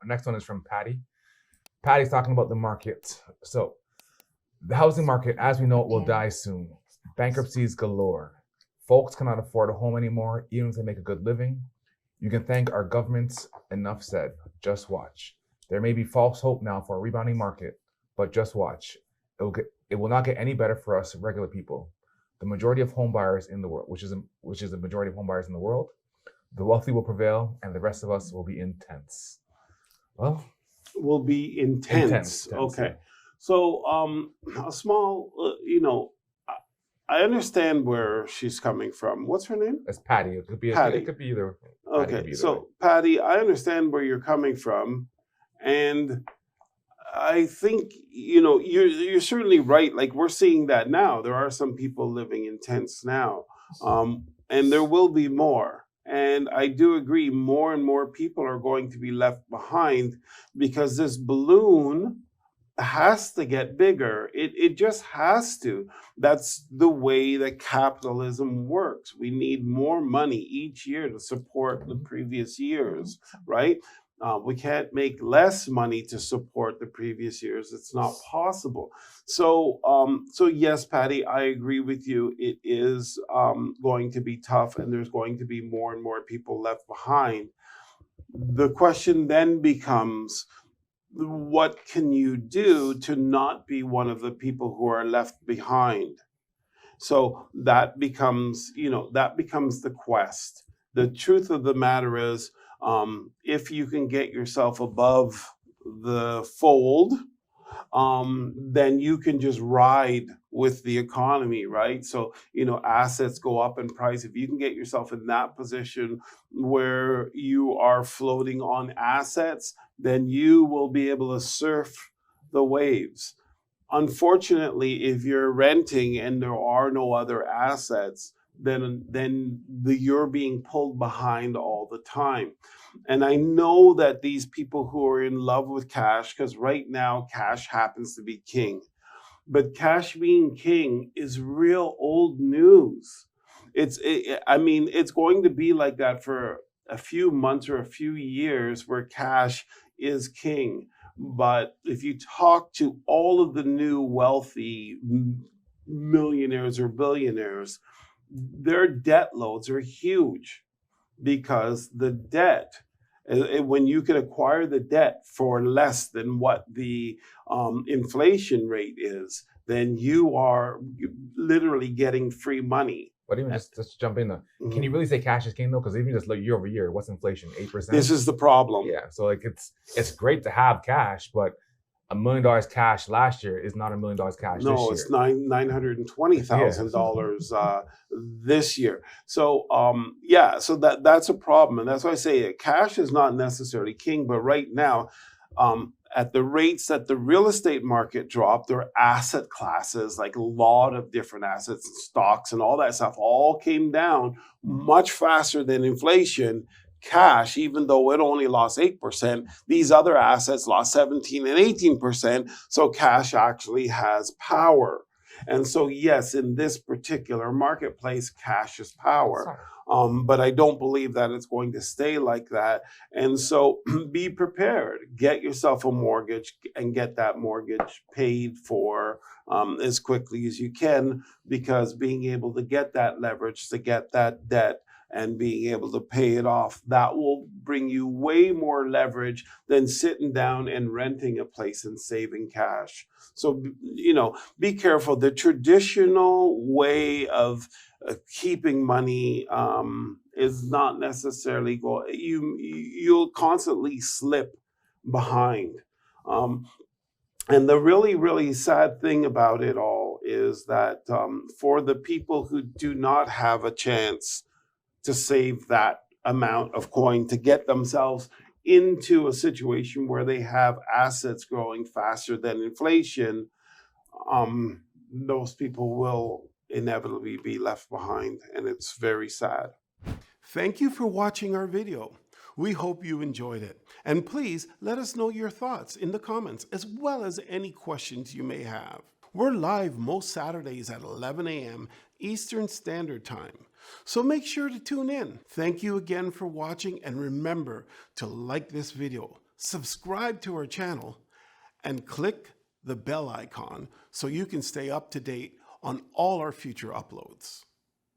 Our next one is from Patty. Patty's talking about the market. So the housing market, as we know it, will die soon. Bankruptcies galore. Folks cannot afford a home anymore, even if they make a good living. You can thank our governments. Enough said. Just watch. There may be false hope now for a rebounding market, but just watch. It will not get any better for us regular people. The majority of home buyers in the world, which is the majority of home buyers in the world, the wealthy will prevail, and the rest of us will be intense. Well, will be intense. Okay. Yeah. So, a small, I understand where she's coming from. What's her name? It's Patty. It could be Patty. It could be either. Okay. So, Patty, I understand where you're coming from, and I think you're certainly right. Like, we're seeing that now. There are some people living in tents now, and there will be more. And I do agree, more and more people are going to be left behind because this balloon has to get bigger. It just has to. That's the way that capitalism works. We need more money each year to support the previous years, right? We can't make less money to support the previous years. It's not possible. So, yes, Patty, I agree with you. It is going to be tough, and there's going to be more and more people left behind. The question then becomes, what can you do to not be one of the people who are left behind? So that becomes the quest. The truth of the matter is, if you can get yourself above the fold, then you can just ride with the economy, right? So, assets go up in price. If you can get yourself in that position where you are floating on assets, then you will be able to surf the waves. Unfortunately, if you're renting and there are no other assets, then you're being pulled behind all the time. And I know that these people who are in love with cash, because right now cash happens to be king, but cash being king is real old news. It's going to be like that for a few months or a few years where cash is king. But if you talk to all of the new wealthy millionaires or billionaires, their debt loads are huge because the debt, when you can acquire the debt for less than what the inflation rate is, then you are literally getting free money. But even just jump in, can you really say cash is king though? Because even just like year over year, what's inflation? 8%. This is the problem. Yeah, so like it's great to have cash, but $1 million cash last year is not $1 million cash this year. No, it's $920,000 this year. So so that's a problem, and that's why I say cash is not necessarily king. But right now, at the rates that the real estate market dropped, their asset classes, like a lot of different assets and stocks and all that stuff, all came down much faster than inflation. Cash, even though it only lost 8%, these other assets lost 17 and 18%. So cash actually has power. And so, yes, in this particular marketplace, cash is power. But I don't believe that it's going to stay like that. And so be prepared. Get yourself a mortgage and get that mortgage paid for as quickly as you can, because being able to get that leverage, to get that debt, and being able to pay it off, that will bring you way more leverage than sitting down and renting a place and saving cash. So, be careful. The traditional way of keeping money is not necessarily you'll constantly slip behind. And the really, really sad thing about it all is that for the people who do not have a chance to save that amount of coin to get themselves into a situation where they have assets growing faster than inflation, those people will inevitably be left behind, and it's very sad. Thank you for watching our video. We hope you enjoyed it. And please let us know your thoughts in the comments, as well as any questions you may have. We're live most Saturdays at 11 a.m. Eastern Standard Time. So make sure to tune in. Thank you again for watching, and remember to like this video, subscribe to our channel, and click the bell icon so you can stay up to date on all our future uploads.